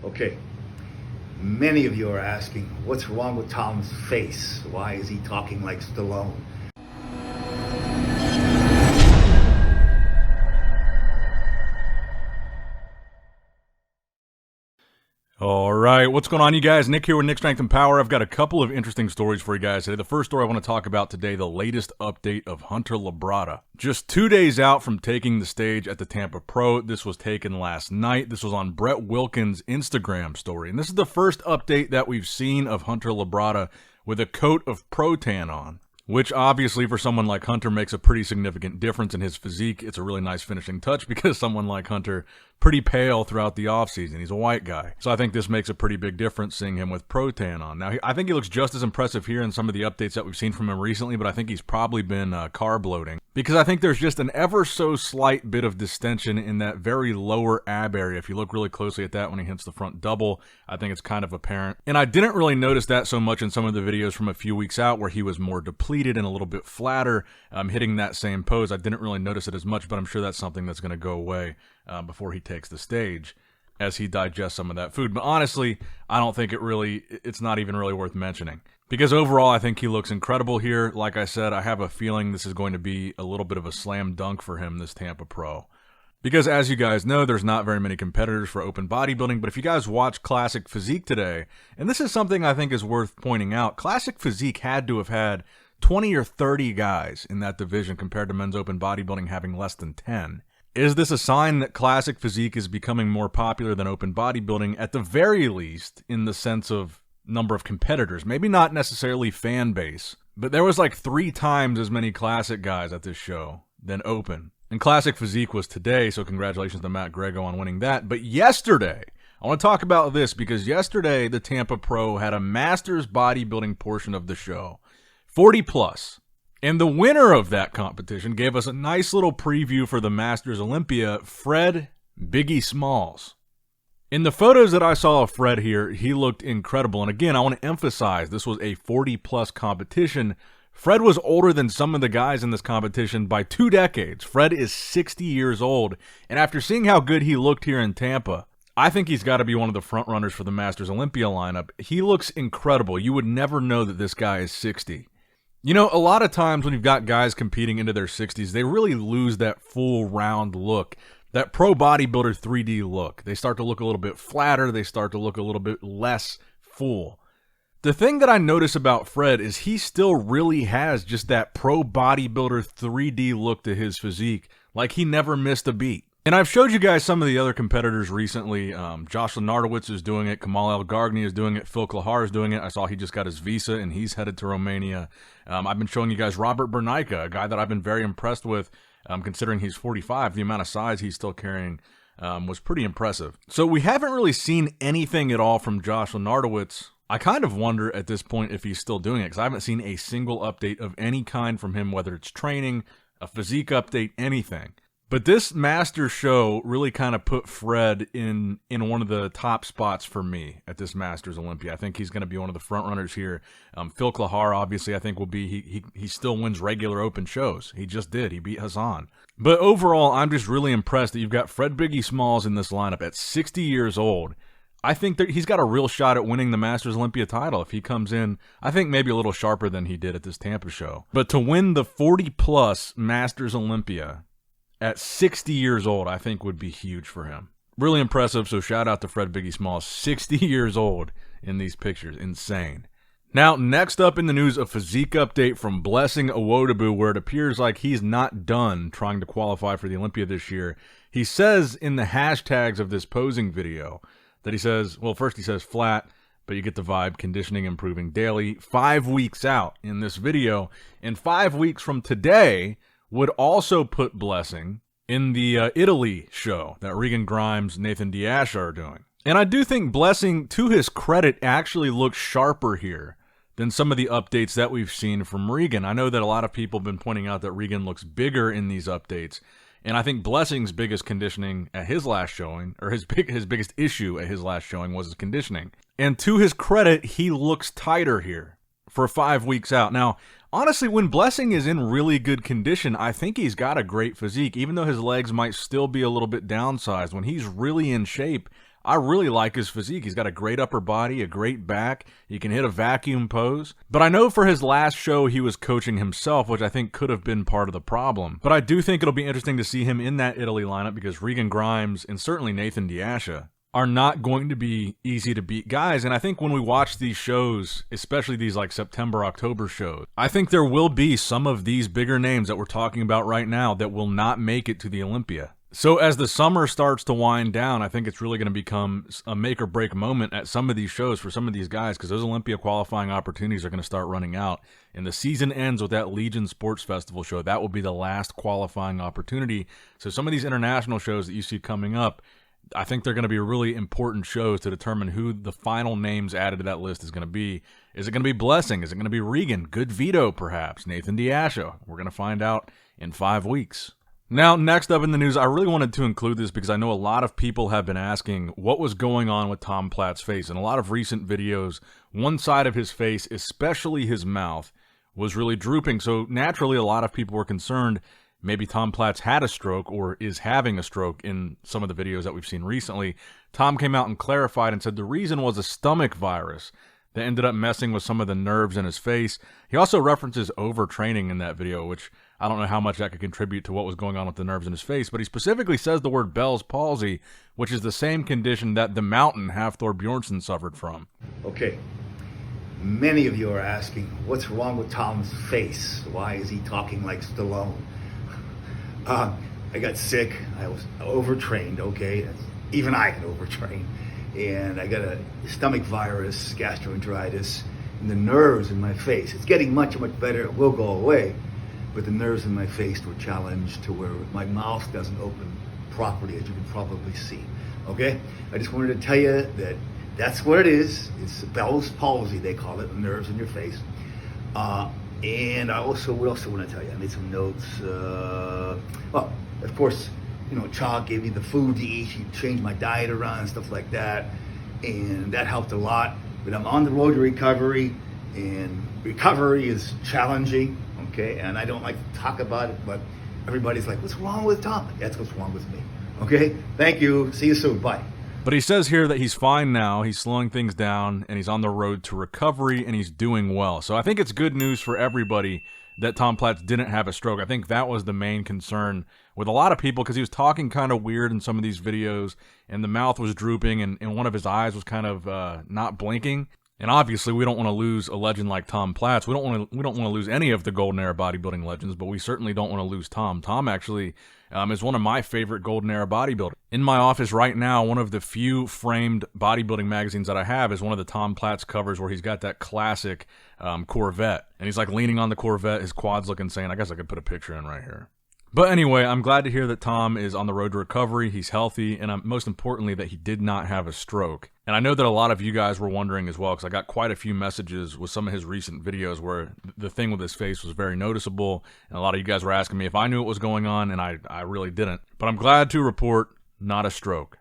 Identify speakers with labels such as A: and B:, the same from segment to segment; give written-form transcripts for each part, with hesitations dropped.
A: Okay, many of you are asking, what's wrong with Tom's face? Why is he talking like Stallone?
B: All right, what's going on, you guys? Nick here with Nick Strength and Power. I've got a couple of interesting stories for you guys today. The first story I want to talk about today, the latest update of Hunter Labrada. Just 2 days out from taking the stage at the Tampa Pro. This was taken last night. This was on Brett Wilkins' Instagram story. And this is the first update that we've seen of Hunter Labrada with a coat of Pro Tan on, which obviously for someone like Hunter makes a pretty significant difference in his physique. It's a really nice finishing touch because someone like Hunter, pretty pale throughout the offseason. He's a white guy. So I think this makes a pretty big difference seeing him with Pro Tan on. Now, I think he looks just as impressive here in some of the updates that we've seen from him recently, but I think he's probably been carb loading because I think there's just an ever so slight bit of distension in that very lower ab area. If you look really closely at that when he hits the front double, I think it's kind of apparent. And I didn't really notice that so much in some of the videos from a few weeks out where he was more depleted and a little bit flatter hitting that same pose. I didn't really notice it as much, but I'm sure that's something that's going to go away before he takes the stage as he digests some of that food. But honestly, I don't think it's not even really worth mentioning. Because overall, I think he looks incredible here. Like I said, I have a feeling this is going to be a little bit of a slam dunk for him, this Tampa Pro. Because as you guys know, there's not very many competitors for open bodybuilding, but if you guys watch Classic Physique today, and this is something I think is worth pointing out, Classic Physique had to have had 20 or 30 guys in that division compared to men's open bodybuilding having less than 10. Is this a sign that Classic Physique is becoming more popular than open bodybuilding, at the very least in the sense of number of competitors? Maybe not necessarily fan base, but there was like 3 times as many Classic guys at this show than open. And Classic Physique was today, so congratulations to Matt Grego on winning that. But yesterday, I want to talk about this because yesterday the Tampa Pro had a Masters bodybuilding portion of the show, 40 plus. And the winner of that competition gave us a nice little preview for the Masters Olympia, Fred Biggie Smalls. In the photos that I saw of Fred here, he looked incredible. And again, I want to emphasize this was a 40-plus competition. Fred was older than some of the guys in this competition by 2 decades. Fred is 60 years old. And after seeing how good he looked here in Tampa, I think he's got to be one of the front runners for the Masters Olympia lineup. He looks incredible. You would never know that this guy is 60. You know, a lot of times when you've got guys competing into their 60s, they really lose that full round look, that pro bodybuilder 3D look. They start to look a little bit flatter. They start to look a little bit less full. The thing that I notice about Fred is he still really has just that pro bodybuilder 3D look to his physique, like he never missed a beat. And I've showed you guys some of the other competitors recently. Josh Lenardowitz is doing it. Kamal El-Gargni is doing it. Phil Klahar is doing it. I saw he just got his visa and he's headed to Romania. I've been showing you guys Robert Bernica, a guy that I've been very impressed with, considering he's 45. The amount of size he's still carrying was pretty impressive. So we haven't really seen anything at all from Josh Lenardowitz. I kind of wonder at this point if he's still doing it because I haven't seen a single update of any kind from him, whether it's training, a physique update, anything. But this Master show really kind of put Fred in one of the top spots for me at this Masters Olympia. I think he's going to be one of the front runners here. Phil Klahar, obviously, I think will be, he still wins regular open shows. He just did. He beat Hassan. But overall, I'm just really impressed that you've got Fred Biggie Smalls in this lineup at 60 years old. I think that he's got a real shot at winning the Masters Olympia title if he comes in, I think maybe a little sharper than he did at this Tampa show. But to win the 40-plus Masters Olympia at 60 years old, I think would be huge for him. Really impressive, so shout out to Fred Biggie Smalls, 60 years old in these pictures. Insane. Now, next up in the news, a physique update from Blessing Awodibu, where it appears like he's not done trying to qualify for the Olympia this year. He says in the hashtags of this posing video that he says, well, first he says flat, but you get the vibe, conditioning improving daily, 5 weeks out in this video. And 5 weeks from today would also put Blessing in the Italy show that Regan Grimes, Nathan Diaz are doing. And I do think Blessing, to his credit, actually looks sharper here than some of the updates that we've seen from Regan. I know that a lot of people have been pointing out that Regan looks bigger in these updates, and I think Blessing's biggest conditioning at his last showing, or his biggest issue at his last showing was his conditioning. And to his credit, he looks tighter here for 5 weeks out. Now, honestly, when Blessing is in really good condition, I think he's got a great physique. Even though his legs might still be a little bit downsized, when he's really in shape, I really like his physique. He's got a great upper body, a great back. He can hit a vacuum pose. But I know for his last show, he was coaching himself, which I think could have been part of the problem. But I do think it'll be interesting to see him in that Italy lineup because Regan Grimes and certainly Nathan Diasha are not going to be easy to beat guys. And I think when we watch these shows, especially these like September, October shows, I think there will be some of these bigger names that we're talking about right now that will not make it to the Olympia. So as the summer starts to wind down, I think it's really going to become a make or break moment at some of these shows for some of these guys because those Olympia qualifying opportunities are going to start running out. And the season ends with that Legion Sports Festival show. That will be the last qualifying opportunity. So some of these international shows that you see coming up, I think they're going to be really important shows to determine who the final names added to that list is going to be. Is it going to be Blessing? Is it going to be Regan? Good Vito, perhaps? Nathan Diasha? We're going to find out in 5 weeks. Now, next up in the news, I really wanted to include this because I know a lot of people have been asking what was going on with Tom Platz's face. In a lot of recent videos, one side of his face, especially his mouth, was really drooping. So naturally, a lot of people were concerned maybe Tom Platz had a stroke or is having a stroke in some of the videos that we've seen recently. Tom came out and clarified and said the reason was a stomach virus that ended up messing with some of the nerves in his face. He also references overtraining in that video, which I don't know how much that could contribute to what was going on with the nerves in his face, but he specifically says the word Bell's palsy, which is the same condition that the Mountain Hafthor Bjornsson suffered from.
A: Okay, many of you are asking, what's wrong with Tom's face? Why is he talking like Stallone? I got sick, I was overtrained, okay? Even I can overtrain. And I got a stomach virus, gastroenteritis, and the nerves in my face. It's getting much, much better, it will go away. But the nerves in my face were challenged to where my mouth doesn't open properly, as you can probably see. Okay? I just wanted to tell you that that's what it is. It's Bell's palsy, they call it, the nerves in your face. And I also, what else I want to tell you? I made some notes. Well, of course, you know, Chalk gave me the food to eat. He changed my diet around and stuff like that. And that helped a lot. But I'm on the road to recovery, and recovery is challenging. Okay, and I don't like to talk about it, but everybody's like, what's wrong with Tom? That's what's wrong with me. Okay, thank you. See you soon. Bye.
B: But he says here that he's fine now, he's slowing things down, and he's on the road to recovery, and he's doing well. So I think it's good news for everybody that Tom Platz didn't have a stroke. I think that was the main concern with a lot of people because he was talking kind of weird in some of these videos, and the mouth was drooping, and one of his eyes was kind of not blinking. And obviously, we don't want to lose a legend like Tom Platz. We don't want to lose any of the Golden Era bodybuilding legends, but we certainly don't want to lose Tom. Tom actually is one of my favorite Golden Era bodybuilders. In my office right now, one of the few framed bodybuilding magazines that I have is one of the Tom Platz covers where he's got that classic Corvette, and he's like leaning on the Corvette, his quads look insane. I guess I could put a picture in right here. But anyway, I'm glad to hear that Tom is on the road to recovery, he's healthy, and most importantly that he did not have a stroke. And I know that a lot of you guys were wondering as well, because I got quite a few messages with some of his recent videos where the thing with his face was very noticeable, and a lot of you guys were asking me if I knew what was going on, and I really didn't. But I'm glad to report not a stroke.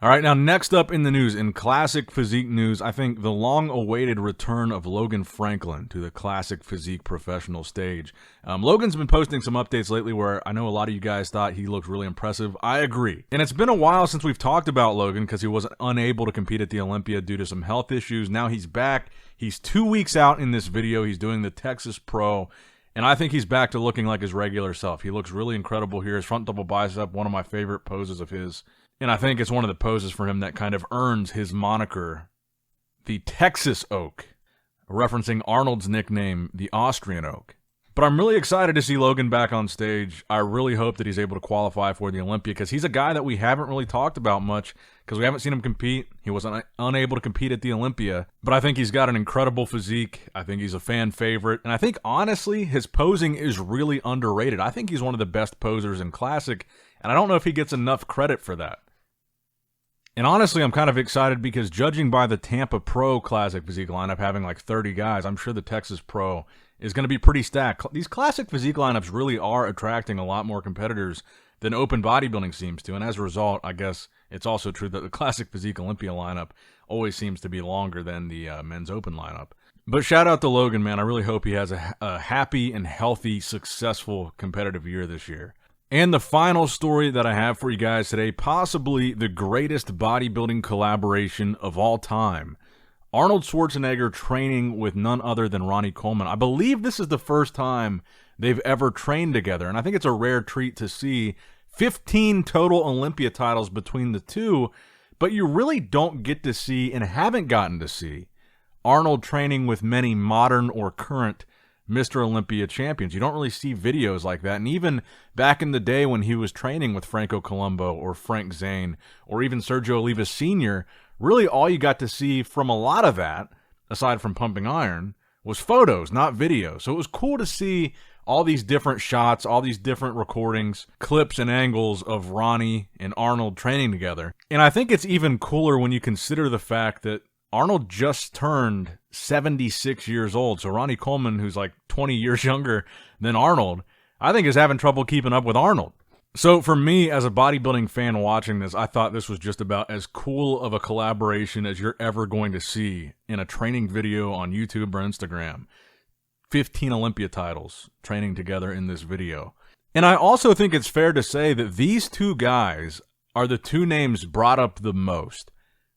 B: All right, now next up in the news, in classic physique news, I think the long-awaited return of Logan Franklin to the classic physique professional stage. Logan's been posting some updates lately where I know a lot of you guys thought he looked really impressive. I agree. And it's been a while since we've talked about Logan because he was unable to compete at the Olympia due to some health issues. Now he's back. He's 2 weeks out in this video. He's doing the Texas Pro. And I think he's back to looking like his regular self. He looks really incredible here. His front double bicep, one of my favorite poses of his. And I think it's one of the poses for him that kind of earns his moniker, the Texas Oak, referencing Arnold's nickname, the Austrian Oak. But I'm really excited to see Logan back on stage. I really hope that he's able to qualify for the Olympia because he's a guy that we haven't really talked about much because we haven't seen him compete. He was unable to compete at the Olympia. But I think he's got an incredible physique. I think he's a fan favorite. And I think, honestly, his posing is really underrated. I think he's one of the best posers in Classic, and I don't know if he gets enough credit for that. And honestly, I'm kind of excited because judging by the Tampa Pro Classic Physique lineup having like 30 guys, I'm sure the Texas Pro is going to be pretty stacked. These Classic Physique lineups really are attracting a lot more competitors than open bodybuilding seems to. And as a result, I guess it's also true that the Classic Physique Olympia lineup always seems to be longer than the men's open lineup. But shout out to Logan, man. I really hope he has a happy and healthy, successful competitive year this year. And the final story that I have for you guys today, possibly the greatest bodybuilding collaboration of all time. Arnold Schwarzenegger training with none other than Ronnie Coleman. I believe this is the first time they've ever trained together, and I think it's a rare treat to see 15 total Olympia titles between the two, but you really don't get to see and haven't gotten to see Arnold training with many modern or current Mr. Olympia champions. You don't really see videos like that. And even back in the day when he was training with Franco Columbu or Frank Zane or even Sergio Oliva Sr., really all you got to see from a lot of that, aside from pumping iron, was photos, not video. So it was cool to see all these different shots, all these different recordings, clips and angles of Ronnie and Arnold training together. And I think it's even cooler when you consider the fact that Arnold just turned 76 years old. So Ronnie Coleman, who's like 20 years younger than Arnold, I think is having trouble keeping up with Arnold. So for me, as a bodybuilding fan watching this, I thought this was just about as cool of a collaboration as you're ever going to see in a training video on YouTube or Instagram. 15 Olympia titles training together in this video. And I also think it's fair to say that these two guys are the two names brought up the most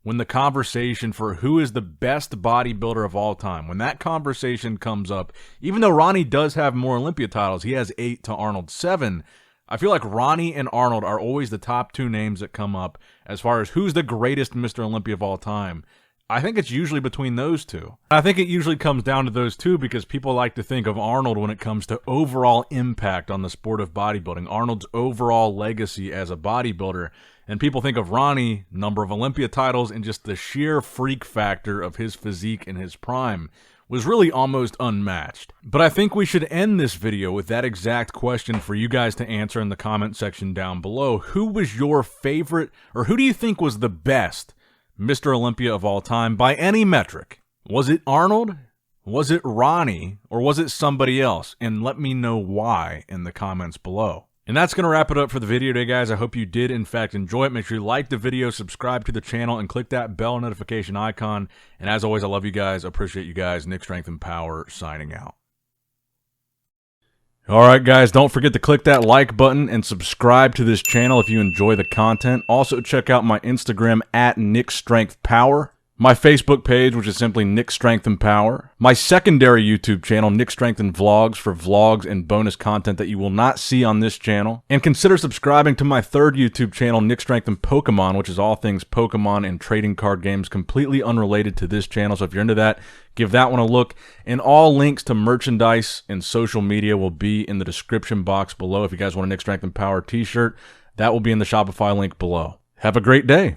B: when the conversation for who is the best bodybuilder of all time, when that conversation comes up. Even though Ronnie does have more Olympia titles, he has 8 to Arnold's 7, I feel like Ronnie and Arnold are always the top two names that come up as far as who's the greatest Mr. Olympia of all time. I think it's usually between those two. I think it usually comes down to those two because people like to think of Arnold when it comes to overall impact on the sport of bodybuilding, Arnold's overall legacy as a bodybuilder. And people think of Ronnie, number of Olympia titles, and just the sheer freak factor of his physique in his prime was really almost unmatched. But I think we should end this video with that exact question for you guys to answer in the comment section down below. Who was your favorite, or who do you think was the best Mr. Olympia of all time by any metric? Was it Arnold? Was it Ronnie? Or was it somebody else? And let me know why in the comments below. And that's going to wrap it up for the video today, guys. I hope you did, in fact, enjoy it. Make sure you like the video, subscribe to the channel, and click that bell notification icon. And as always, I love you guys. Appreciate you guys. Nick Strength and Power signing out. All right, guys, don't forget to click that like button and subscribe to this channel if you enjoy the content. Also, check out my Instagram at Nick Strength Power. My Facebook page, which is simply Nick Strength and Power. My secondary YouTube channel, Nick Strength and Vlogs, for vlogs and bonus content that you will not see on this channel. And consider subscribing to my third YouTube channel, Nick Strength and Pokemon, which is all things Pokemon and trading card games, completely unrelated to this channel. So if you're into that, give that one a look. And all links to merchandise and social media will be in the description box below. If you guys want a Nick Strength and Power t-shirt, that will be in the Shopify link below. Have a great day.